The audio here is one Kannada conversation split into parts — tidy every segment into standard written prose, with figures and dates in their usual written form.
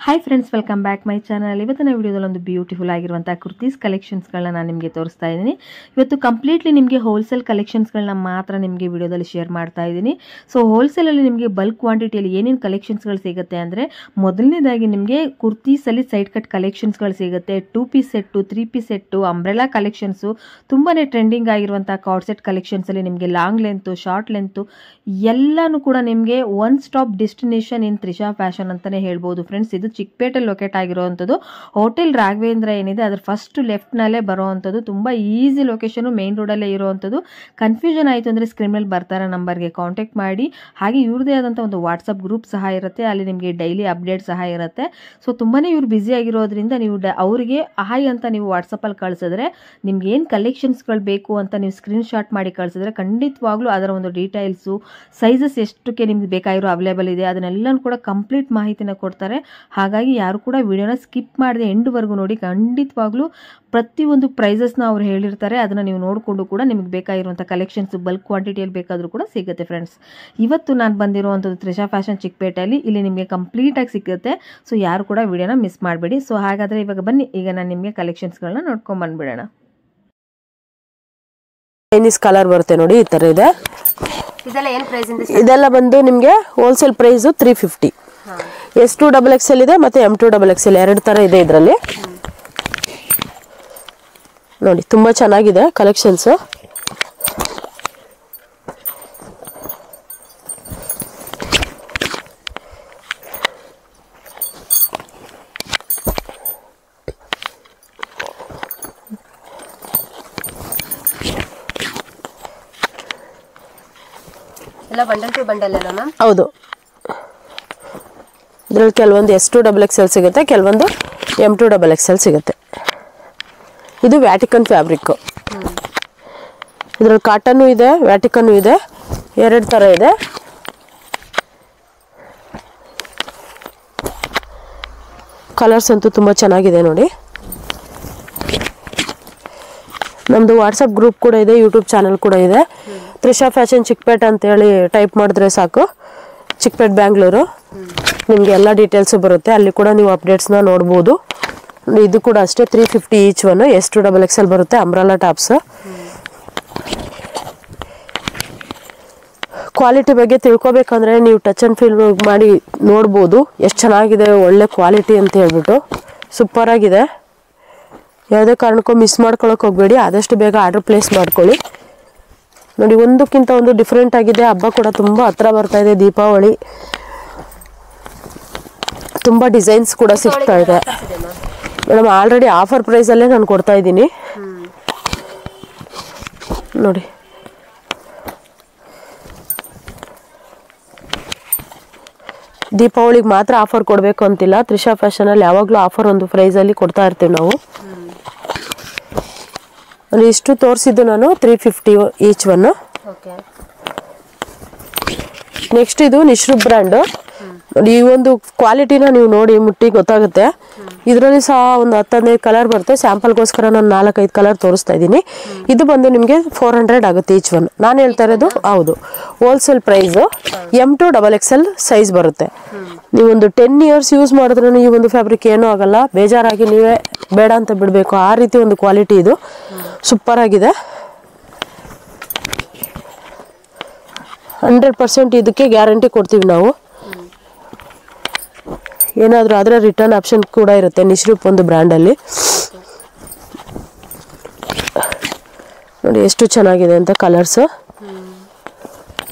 Hi friends, welcome back my channel. ಇವತ್ತಿನ ವಿಡಿಯೋದಲ್ಲಿ ಒಂದು ಬ್ಯೂಟಿಫುಲ್ ಆಗಿರುವಂಥ ಕುರ್ತೀಸ್ ಕಲೆಕ್ಷನ್ಸ್ಗಳನ್ನ ನಾನು ನಿಮಗೆ ತೋರಿಸ್ತಾ ಇದ್ದೀನಿ. ಇವತ್ತು ಕಂಪ್ಲೀಟ್ಲಿ ನಿಮಗೆ ಹೋಲ್ಸೇಲ್ ಕಲೆಕ್ಷನ್ಸ್ಗಳನ್ನ ಮಾತ್ರ ನಿಮಗೆ ವಿಡಿಯೋದಲ್ಲಿ ಶೇರ್ ಮಾಡ್ತಾ ಇದ್ದೀನಿ. ಸೊ ಹೋಲ್ಸೇಲಲ್ಲಿ ನಿಮಗೆ ಬಲ್ಕ್ ಕ್ವಾಂಟಿಟಿಯಲ್ಲಿ ಏನೇನು ಕಲೆಕ್ಷನ್ಸ್ಗಳು ಸಿಗುತ್ತೆ ಅಂದರೆ, ಮೊದಲನೇದಾಗಿ ನಿಮಗೆ ಕುರ್ತೀಸಲ್ಲಿ ಸೈಡ್ ಕಟ್ ಕಲೆಕ್ಷನ್ಸ್ಗಳು ಸಿಗುತ್ತೆ. 2 piece set, 3 piece set, umbrella collections, ತುಂಬಾ ಟ್ರೆಂಡಿಂಗ್ ಆಗಿರುವಂಥ ಕಾರ್ಡ್ ಸೆಟ್ ಕಲೆಕ್ಷನ್ಸಲ್ಲಿ ನಿಮಗೆ ಲಾಂಗ್ ಲೆಂತು, ಶಾರ್ಟ್ ಲೆಂತು ಎಲ್ಲನೂ ಕೂಡ ನಿಮಗೆ one stop destination in Trisha fashion ಅಂತಲೇ ಹೇಳ್ಬೋದು ಫ್ರೆಂಡ್ಸ್. ಇದು ಚಿಕ್ಕಪೇಟೆಲ್ ಲೊಕೇಟ್ ಆಗಿರುವಂಥದ್ದು. ಹೋಟೆಲ್ ರಾಘವೇಂದ್ರ ಏನಿದೆ ಅದರ ಫಸ್ಟ್ ಲೆಫ್ಟ್ನಲ್ಲೇ ಬರುವಂಥದ್ದು. ತುಂಬ ಈಸಿ ಲೊಕೇಶನು, ಮೇನ್ ರೋಡಲ್ಲೇ ಇರುವಂಥದ್ದು. ಕನ್ಫ್ಯೂಷನ್ ಆಯಿತು ಅಂದರೆ ಸ್ಕ್ರೀನ್ ಮೇಲೆ ಬರ್ತಾರ ನಂಬರ್ಗೆ ಕಾಂಟ್ಯಾಕ್ಟ್ ಮಾಡಿ. ಹಾಗೆ ಇವ್ರದೇ ಆದಂಥ ಒಂದು ವಾಟ್ಸಪ್ ಗ್ರೂಪ್ ಸಹ ಇರುತ್ತೆ, ಅಲ್ಲಿ ನಿಮಗೆ ಡೈಲಿ ಅಪ್ಡೇಟ್ ಸಹ ಇರುತ್ತೆ. ಸೊ ತುಂಬಾ ಇವ್ರು ಬ್ಯುಸಿ ಆಗಿರೋದ್ರಿಂದ ನೀವು ಅವರಿಗೆ ಹಾಯ್ ಅಂತ ನೀವು ವಾಟ್ಸಪ್ಪಲ್ಲಿ ಕಳಿಸಿದ್ರೆ, ನಿಮ್ಗೆ ಏನು ಕಲೆಕ್ಷನ್ಸ್ಗಳು ಬೇಕು ಅಂತ ನೀವು ಸ್ಕ್ರೀನ್ ಶಾಟ್ ಮಾಡಿ ಕಳಿಸಿದ್ರೆ ಖಂಡಿತವಾಗ್ಲೂ ಅದರ ಒಂದು ಡೀಟೇಲ್ಸು, ಸೈಜಸ್ ಎಷ್ಟಕ್ಕೆ ನಿಮ್ಗೆ ಬೇಕಾಗಿರೋ ಅವೈಲೇಬಲ್ ಇದೆ ಅದನ್ನೆಲ್ಲನೂ ಕೂಡ ಕಂಪ್ಲೀಟ್ ಮಾಹಿತಿನ ಕೊಡ್ತಾರೆ. ಹಾಗಾಗಿ ಯಾರು ಕೂಡ ವಿಡಿಯೋನ ಸ್ಕಿಪ್ ಮಾಡದೆ ಎಂಡ್ವರೆಗೂ ನೋಡಿ. ಖಂಡಿತವಾಗ್ಲೂ ಪ್ರತಿಯೊಂದು ಪ್ರೈಸಸ್ನ ಅವ್ರು ಹೇಳಿರ್ತಾರೆ, ಅದನ್ನು ನೀವು ನೋಡಿಕೊಂಡು ಕೂಡ ನಿಮಗೆ ಬೇಕಾಗಿರುವಂಥ ಕಲೆಕ್ಷನ್ಸ್ ಬಲ್ಕ್ ಕ್ವಾಂಟಿಟಿಯಲ್ಲಿ ಬೇಕಾದರೂ ಕೂಡ ಸಿಗುತ್ತೆ ಫ್ರೆಂಡ್ಸ್. ಇವತ್ತು ನಾನು ಬಂದಿರುವಂಥದ್ದು ತ್ರಿಷಾ ಫ್ಯಾಷನ್ ಚಿಕ್ಕಪೇಟೆಯಲ್ಲಿ. ಇಲ್ಲಿ ನಿಮಗೆ ಕಂಪ್ಲೀಟಾಗಿ ಸಿಗುತ್ತೆ. ಸೊ ಯಾರು ಕೂಡ ವಿಡಿಯೋನ ಮಿಸ್ ಮಾಡಬೇಡಿ. ಸೊ ಹಾಗಾದರೆ ಇವಾಗ ಬನ್ನಿ, ಈಗ ನಾನು ನಿಮಗೆ ಕಲೆಕ್ಷನ್ಸ್ಗಳನ್ನ ನೋಡ್ಕೊಂಡು ಬಂದ್ಬಿಡೋಣ. ಚೈನೀಸ್ ಕಲರ್ ಬರುತ್ತೆ ನೋಡಿ, ಈ ತರ ಇದೆ. ಇದೆಲ್ಲ ಏನು ಪ್ರೈಸ್ ಇದೆ? ಇದೆಲ್ಲ ಬಂದು ನಿಮಗೆ ಹೋಲ್ಸೇಲ್ ಪ್ರೈಸ್ 350. S2 XXL ಇದೆ ಮತ್ತೆ M2 XXL ಎರಡು ತರ ಇದೆ ಇದರಲ್ಲಿ. ನೋಡಿ ತುಂಬಾ ಚೆನ್ನಾಗಿದೆ ಕಲೆಕ್ಷನ್ಸ್. ಎಲ್ಲ ಬಂಡಲ್ ಟು ಬಂಡಲ್ ಅಲ್ಲ ಮ್ಯಾಮ್? ಹೌದು. ಇದರಲ್ಲಿ ಕೆಲವೊಂದು S2 XXL ಸಿಗುತ್ತೆ, ಕೆಲವೊಂದು M2 XXL ಸಿಗುತ್ತೆ. ಇದು ವ್ಯಾಟಿಕನ್ ಫ್ಯಾಬ್ರಿಕ್. ಇದರಲ್ಲಿ ಕಾಟನ್ನು ಇದೆ, ವ್ಯಾಟಿಕನ್ನು ಇದೆ, ಎರಡು ತರ ಇದೆ. ಕಲರ್ಸ್ ಅಂತೂ ತುಂಬಾ ಚೆನ್ನಾಗಿದೆ ನೋಡಿ. ನಮ್ದು ವಾಟ್ಸಪ್ ಗ್ರೂಪ್ ಕೂಡ ಇದೆ, ಯೂಟ್ಯೂಬ್ ಚಾನಲ್ ಕೂಡ ಇದೆ. ತ್ರಿಷಾ ಫ್ಯಾಷನ್ ಚಿಕ್ಕಪೇಟೆ ಅಂತೇಳಿ ಟೈಪ್ ಮಾಡಿದ್ರೆ ಸಾಕು, ಚಿಕ್ಕಪೇಟೆ ಬ್ಯಾಂಗ್ಳೂರು, ನಿಮಗೆ ಎಲ್ಲ ಡೀಟೇಲ್ಸು ಬರುತ್ತೆ. ಅಲ್ಲಿ ಕೂಡ ನೀವು ಅಪ್ಡೇಟ್ಸ್ನ ನೋಡ್ಬೋದು. ಇದು ಕೂಡ ಅಷ್ಟೇ 350 ಈಚ್ ಒನ್. S2 XXL ಬರುತ್ತೆ, ಅಂಬ್ರೆಲಾ ಟಾಪ್ಸ್. ಕ್ವಾಲಿಟಿ ಬಗ್ಗೆ ತಿಳ್ಕೊಬೇಕಂದ್ರೆ ನೀವು ಟಚ್ ಆ್ಯಂಡ್ ಫೀಲ್ ಮಾಡಿ ನೋಡ್ಬೋದು ಎಷ್ಟು ಚೆನ್ನಾಗಿದೆ, ಒಳ್ಳೆ ಕ್ವಾಲಿಟಿ ಅಂತ ಹೇಳ್ಬಿಟ್ಟು. ಸೂಪರ್ ಆಗಿದೆ. ಯಾವುದೇ ಕಾರಣಕ್ಕೂ ಮಿಸ್ ಮಾಡ್ಕೊಳಕ್ಕೆ ಹೋಗಬೇಡಿ, ಆದಷ್ಟು ಬೇಗ ಆರ್ಡರ್ ಪ್ಲೇಸ್ ಮಾಡ್ಕೊಳ್ಳಿ. ನೋಡಿ ಒಂದಕ್ಕಿಂತ ಒಂದು ಡಿಫ್ರೆಂಟ್ ಆಗಿದೆ. ಹಬ್ಬ ಕೂಡ ತುಂಬ ಹತ್ರ ಬರ್ತಾ ಇದೆ, ದೀಪಾವಳಿ. ತುಂಬ ಡಿಸೈನ್ಸ್ ಕೂಡ ಸಿಗ್ತಾ ಇದೆ ಮೇಡಮ್. ಆಲ್ರೆಡಿ ಆಫರ್ ಪ್ರೈಸಲ್ಲೇ ನಾನು ಕೊಡ್ತಾ ಇದ್ದೀನಿ ನೋಡಿ. ದೀಪಾವಳಿಗೆ ಮಾತ್ರ ಆಫರ್ ಕೊಡಬೇಕು ಅಂತಿಲ್ಲ, ತ್ರಿಷಾ ಫ್ಯಾಷನಲ್ಲಿ ಯಾವಾಗಲೂ ಆಫರ್ ಒಂದು ಪ್ರೈಸಲ್ಲಿ ಕೊಡ್ತಾ ಇರ್ತೀವಿ ನಾವು. ಇಷ್ಟು ತೋರಿಸಿದ್ದು ನಾನು 350 ಈಚ್ ಒನ್. ನೆಕ್ಸ್ಟ್ ಇದು ನಿಶ್ರು ಬ್ರ್ಯಾಂಡ್. ಈ ಒಂದು ಕ್ವಾಲಿಟಿನ ನೀವು ನೋಡಿ ಮುಟ್ಟಿ ಗೊತ್ತಾಗುತ್ತೆ. ಇದರಲ್ಲಿ ಸಹ ಒಂದು 10-15 ಕಲರ್ ಬರುತ್ತೆ. ಸ್ಯಾಂಪಲ್ಗೋಸ್ಕರ ನಾನು 4-5 ಕಲರ್ ತೋರಿಸ್ತಾ ಇದ್ದೀನಿ. ಇದು ಬಂದು ನಿಮಗೆ 400 ಆಗುತ್ತೆ ಈಚ್ ಒನ್. ನಾನು ಹೇಳ್ತಾ ಇರೋದು ಹೌದು wholesale price. M2 XXL size ಬರುತ್ತೆ. ನೀವೊಂದು 10 ಇಯರ್ಸ್ ಯೂಸ್ ಮಾಡಿದ್ರೂ ಈ ಒಂದು ಫ್ಯಾಬ್ರಿಕ್ ಏನೂ ಆಗಲ್ಲ, ಬೇಜಾರಾಗಿ ನೀವೇ ಬೇಡ ಅಂತ ಬಿಡಬೇಕು, ಆ ರೀತಿ ಒಂದು ಕ್ವಾಲಿಟಿ ಇದು. ಸೂಪರ್ ಆಗಿದೆ. 100% ಇದಕ್ಕೆ ಗ್ಯಾರಂಟಿ ಕೊಡ್ತೀವಿ ನಾವು. ಏನಾದರೂ ಆದರೆ ರಿಟರ್ನ್ ಆಪ್ಷನ್ ಕೂಡ ಇರುತ್ತೆ ನಿಶ್ರೂಪ್ ಒಂದು ಬ್ರ್ಯಾಂಡಲ್ಲಿ. ನೋಡಿ ಎಷ್ಟು ಚೆನ್ನಾಗಿದೆ ಅಂತ ಕಲರ್ಸ್.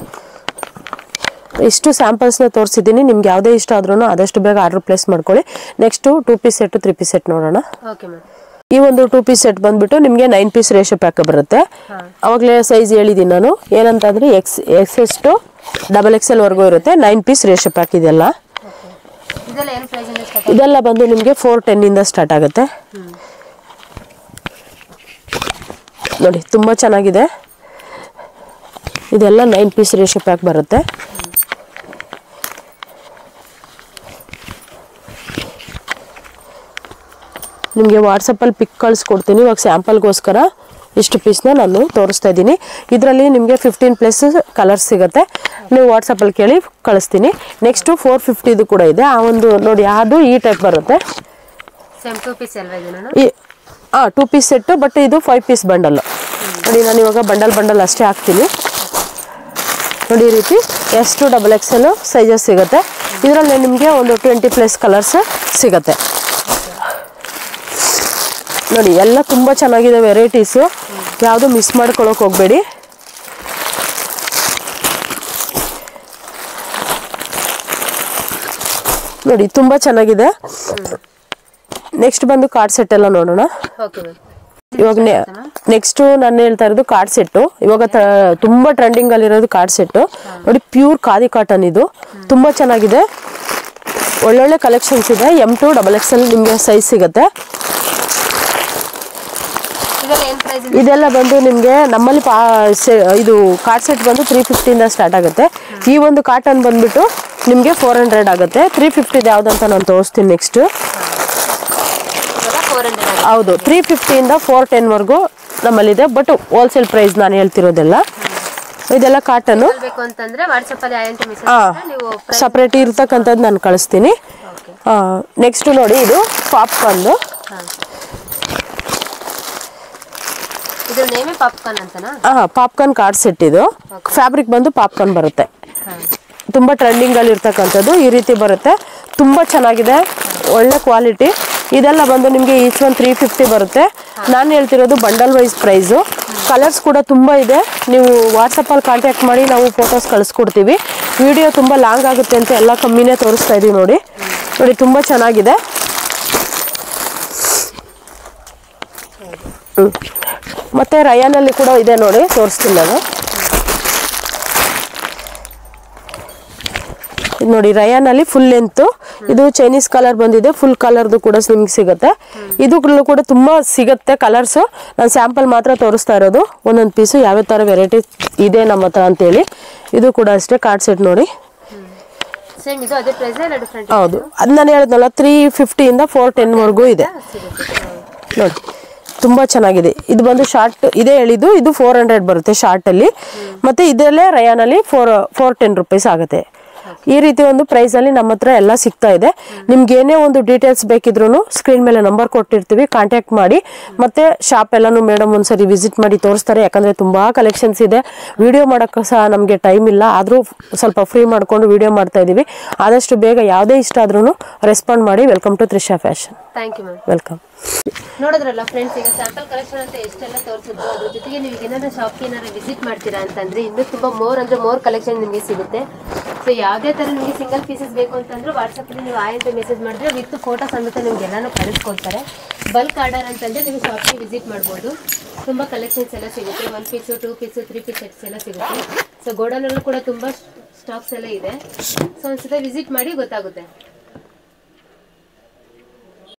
ಇಷ್ಟು ಸ್ಯಾಂಪಲ್ಸ್ನ ತೋರಿಸಿದ್ದೀನಿ. ನಿಮ್ಗೆ ಯಾವುದೇ ಇಷ್ಟ ಆದ್ರೂ ಆದಷ್ಟು ಬೇಗ ಆರ್ಡರ್ ಪ್ಲೇಸ್ ಮಾಡ್ಕೊಳ್ಳಿ. Next 2 piece set, 3 piece set ನೋಡೋಣ. ಈ ಒಂದು 2 ಪೀಸ್ ಸೆಟ್ ಬಂದ್ಬಿಟ್ಟು ನಿಮಗೆ 9 ಪೀಸ್ ರೇಷೋ ಪ್ಯಾಕ್ ಬರುತ್ತೆ. ಅವಾಗಲೇ ಸೈಜ್ ಹೇಳಿದ್ದೀನಿ ನಾನು, ಏನಂತಂದ್ರೆ XS to XXL ವರೆಗೂ ಇರುತ್ತೆ. 9 ಪೀಸ್ ರೇಷೋ ಪ್ಯಾಕ್ ಇದೆಲ್ಲ. ಇದೆಲ್ಲ ಬಂದು ನಿಮಗೆ 410 ಇಂದ ಸ್ಟಾರ್ಟ್ ಆಗುತ್ತೆ. ನೋಡಿ ತುಂಬಾ ಚೆನ್ನಾಗಿದೆ. ಇದೆಲ್ಲ 9 ಪೀಸ್ ರೇಷೋ ಪ್ಯಾಕ್ ಬರುತ್ತೆ. ನಿಮಗೆ ವಾಟ್ಸಪ್ಪಲ್ಲಿ ಪಿಕ್ ಕಳಿಸ್ಕೊಡ್ತೀನಿ. ಇವಾಗ ಸ್ಯಾಂಪಲ್ಗೋಸ್ಕರ ಇಷ್ಟು ಪೀಸ್ನ ನಾನು ತೋರಿಸ್ತಾ ಇದ್ದೀನಿ. ಇದರಲ್ಲಿ ನಿಮಗೆ 15+ ಕಲರ್ಸ್ ಸಿಗುತ್ತೆ. ನೀವು ವಾಟ್ಸಪ್ಪಲ್ಲಿ ಕೇಳಿ ಕಳಿಸ್ತೀನಿ. ನೆಕ್ಸ್ಟು 450 ಕೂಡ ಇದೆ. ಆ ಒಂದು ನೋಡಿ ಅದು ಈ ಟೈಪ್ ಬರುತ್ತೆ. ಸೇಮ್ 2 ಪೀಸ್ ಅಲ್ವಾ ಇದು? 2 ಪೀಸ್ ಸೆಟ್ಟು, ಬಟ್ ಇದು 5 ಪೀಸ್ ಬಂಡಲ್. ನೋಡಿ ನಾನು ಇವಾಗ ಬಂಡಲ್ ಅಷ್ಟೇ ಹಾಕ್ತೀನಿ. ನೋಡಿ ಈ ರೀತಿ S to XXL ಸೈಜಸ್ ಸಿಗುತ್ತೆ. ಇದರಲ್ಲಿ ನಿಮಗೆ ಒಂದು 20+ ಕಲರ್ಸ್ ಸಿಗುತ್ತೆ. ನೋಡಿ ಎಲ್ಲ ತುಂಬ ಚೆನ್ನಾಗಿದೆ ವೆರೈಟೀಸು, ಯಾವುದು ಮಿಸ್ ಮಾಡ್ಕೊಳ್ಳೋಕೆ ಹೋಗಬೇಡಿ. ನೋಡಿ ತುಂಬ ಚೆನ್ನಾಗಿದೆ. ನೆಕ್ಸ್ಟ್ ಬಂದು ಕಾರ್ಡ್ ಸೆಟ್ ಎಲ್ಲ ನೋಡೋಣ. ಇವಾಗ ನೆಕ್ಸ್ಟ್ ನಾನು ಹೇಳ್ತಾ ಇರೋದು ಕಾರ್ಡ್ ಸೆಟ್ಟು. ಇವಾಗ ತುಂಬಾ ಟ್ರೆಂಡಿಂಗ್ ಅಲ್ಲಿರೋದು ಕಾರ್ಡ್ ಸೆಟ್ಟು. ನೋಡಿ ಪ್ಯೂರ್ ಖಾದಿ ಕಾಟನ್, ಇದು ತುಂಬಾ ಚೆನ್ನಾಗಿದೆ. ಒಳ್ಳೊಳ್ಳೆ ಕಲೆಕ್ಷನ್ಸ್ ಇದೆ. M to XXL ನಿಮಗೆ ಸೈಜ್ ಸಿಗುತ್ತೆ. ಇದೆಲ್ಲ ಬಂದು ನಿಮಗೆ ನಮ್ಮಲ್ಲಿ ಇದು ಕಾರ್ಡ್ ಸೆಟ್ ಬಂದು 350 ಸ್ಟಾರ್ಟ್ ಆಗುತ್ತೆ. ಈ ಒಂದು ಕಾಟನ್ ಬಂದ್ಬಿಟ್ಟು ನಿಮಗೆ 400 ಆಗುತ್ತೆ. 350 ಯಾವ್ದಂತ ನಾನು ತೋರಿಸ್ತೀನಿ. ನೆಕ್ಸ್ಟ್ ಹೌದು 350 410 ವರೆಗೂ ನಮ್ಮಲ್ಲಿದೆ. ಬಟ್ ಹೋಲ್ಸೇಲ್ ಪ್ರೈಸ್ ನಾನು ಹೇಳ್ತಿರೋದೆಲ್ಲ. ಇದೆಲ್ಲ ಕಾಟನ್ ಸಪ್ರೇಟ್ ಇರ್ತಕ್ಕಂಥದ್ದು ನಾನು ಕಳಿಸ್ತೀನಿ. ನೆಕ್ಸ್ಟ್ ನೋಡಿ ಇದು ಪಾಪ್ಕಾರ್ನ್. Popcorn card set. ಇದು ಫ್ಯಾಬ್ರಿಕ್ ಬಂದು ಪಾಪ್ಕಾರ್ನ್ ಬರುತ್ತೆ. ತುಂಬಾ ಟ್ರೆಂಡಿಂಗ್ ಅಲ್ಲಿ ಇರ್ತಕ್ಕಂಥದ್ದು. ಈ ರೀತಿ ಬರುತ್ತೆ. ತುಂಬಾ ಚೆನ್ನಾಗಿದೆ, ಒಳ್ಳೆ ಕ್ವಾಲಿಟಿ. ಇದೆಲ್ಲ ಬಂದು ನಿಮಗೆ ಈಚ್ ಒಂದು 350 ಬರುತ್ತೆ. ನಾನು ಹೇಳ್ತಿರೋದು ಬಂಡಲ್ ವೈಸ್ ಪ್ರೈಸು. ಕಲರ್ಸ್ ಕೂಡ ತುಂಬ ಇದೆ. ನೀವು ವಾಟ್ಸಪ್ಪಲ್ಲಿ ಕಾಂಟ್ಯಾಕ್ಟ್ ಮಾಡಿ ನಾವು ಫೋಟೋಸ್ ಕಳಿಸ್ಕೊಡ್ತೀವಿ. ವಿಡಿಯೋ ತುಂಬ ಲಾಂಗ್ ಆಗುತ್ತೆ ಅಂತ ಎಲ್ಲ ಕಮ್ಮಿನೇ ತೋರಿಸ್ತಾ ಇದೀವಿ. ನೋಡಿ ತುಂಬ ಚೆನ್ನಾಗಿದೆ. ಮತ್ತೆ ರಯಾನಲ್ಲಿ ಕೂಡ ಇದೆ ನೋಡಿ, ತೋರಿಸ್ತೀನಿ ನಾನು. ನೋಡಿ ರಯಾನಲ್ಲಿ ಫುಲ್ ಲೆಂತ್. ಇದು ಚೈನೀಸ್ ಕಲರ್ ಬಂದಿದೆ. ಫುಲ್ ಕಲರ್ದು ಕೂಡ ನಿಮ್ಗೆ ಸಿಗುತ್ತೆ. ಇದು ಕೂಡ ತುಂಬಾ ಸಿಗುತ್ತೆ ಕಲರ್ಸ್. ನಾನು ಸ್ಯಾಂಪಲ್ ಮಾತ್ರ ತೋರಿಸ್ತಾ ಇರೋದು. ಒಂದೊಂದು ಪೀಸು ಯಾವ ತರ ವೆರೈಟಿ ಇದೆ ನಮ್ಮ ಹತ್ರ ಅಂತೇಳಿ. ಇದು ಕೂಡ ಅಷ್ಟೇ ಕಾರ್ಡ್ ಸೆಟ್ ನೋಡಿ. ಹೌದು, ಅದು ನಾನು ಹೇಳಿದ್ನಲ್ಲ 350 410 ವರೆಗೂ ಇದೆ ನೋಡಿ. ತುಂಬಾ ಚೆನ್ನಾಗಿದೆ. ಇದು ಬಂದು ಶಾರ್ಟ್ ಇದೆ ಹೇಳಿದ್ದು. ಇದು 400 ಬರುತ್ತೆ ಶಾರ್ಟ್ ಅಲ್ಲಿ. ಮತ್ತೆ ಇದರಲ್ಲೇ ರಯಾನಲ್ಲಿ 410 ರೂಪೀಸ್ ಆಗುತ್ತೆ. ಈ ರೀತಿ ಒಂದು ಪ್ರೈಸ್ ಅಲ್ಲಿ ನಮ್ಮ ಹತ್ರ ಎಲ್ಲ ಸಿಗ್ತಾ ಇದೆ. ನಿಮ್ಗೆ ಏನೇ ಒಂದು ಡೀಟೇಲ್ಸ್ ಬೇಕಿದ್ರು ಸ್ಕ್ರೀನ್ ಮೇಲೆ ನಂಬರ್ ಕೊಟ್ಟಿರ್ತೀವಿ, ಕಾಂಟ್ಯಾಕ್ಟ್ ಮಾಡಿ. ಮತ್ತೆ ಶಾಪ್ ಎಲ್ಲಾನು ಮೇಡಮ್ ಒಂದ್ಸರಿ ವಿಸಿಟ್ ಮಾಡಿ ತೋರಿಸ್ತಾರೆ. ಯಾಕಂದ್ರೆ ತುಂಬಾ ಕಲೆಕ್ಷನ್ಸ್ ಇದೆ. ವಿಡಿಯೋ ಮಾಡೋಕ್ಕೆ ಸಹ ನಮಗೆ ಟೈಮ್ ಇಲ್ಲ. ಆದ್ರೂ ಸ್ವಲ್ಪ ಫ್ರೀ ಮಾಡ್ಕೊಂಡು ವಿಡಿಯೋ ಮಾಡ್ತಾ ಇದೀವಿ. ಆದಷ್ಟು ಬೇಗ ಯಾವುದೇ ಇಷ್ಟ ಆದ್ರೂ ರೆಸ್ಪಾಂಡ್ ಮಾಡಿ. Welcome to Trisha fashion. Thank you ma'am. Welcome. ನೋಡಿದ್ರಲ್ಲ ಫ್ರೆಂಡ್ಸ್, ಈಗ ಸ್ಯಾಂಪಲ್ ಕಲೆಕ್ಷನ್ ಅಂತ ಎಷ್ಟೆಲ್ಲ ತೋರಿಸಿದ್ರು. ಅದ್ರ ಜೊತೆಗೆ ನೀವು ಏನಾದ್ರು ಶಾಪ್ಗೆ ಏನಾದ್ರು ವಿಸಿಟ್ ಮಾಡ್ತೀರಾ ಅಂತಂದ್ರೆ ಇನ್ನೂ ತುಂಬಾ ಮೋರ್ ಕಲೆಕ್ಷನ್ ನಿಮಗೆ ಸಿಗುತ್ತೆ. ಸೊ ಯಾವುದೇ ತರ ನಿಮಗೆ ಸಿಂಗಲ್ ಪೀಸಸ್ ಬೇಕು ಅಂತಂದ್ರೆ ವಾಟ್ಸಪ್ಪಲ್ಲಿ ನೀವು ಆಯ್ ಅಂತ ಮೆಸೇಜ್ ಮಾಡಿದ್ರೆ ವಿತ್ ಫೋಟೋ ಸಮೇತ ನಿಮ್ಗೆ ಎಲ್ಲಾನು ಕಳಿಸ್ಕೊಡ್ತಾರೆ. ಬಲ್ಕ್ ಆರ್ಡರ್ ಅಂತಂದ್ರೆ ನೀವು ಶಾಪ್ಗೆ ವಿಸಿಟ್ ಮಾಡ್ಬೋದು. ತುಂಬಾ ಕಲೆಕ್ಷನ್ಸ್ ಎಲ್ಲ ಸಿಗುತ್ತೆ. 1 ಪೀಸು 2 ಪೀಸು 3 ಪೀಸ್ ಸೆಟ್ಸ್ ಎಲ್ಲ ಸಿಗುತ್ತೆ. ಸೊ ಗೋಡನಲ್ಲೂ ಕೂಡ ತುಂಬಾ ಸ್ಟಾಕ್ಸ್ ಎಲ್ಲ ಇದೆ. ಸೊ ಒಂದ್ಸಲ ವಿಸಿಟ್ ಮಾಡಿ ಗೊತ್ತಾಗುತ್ತೆ.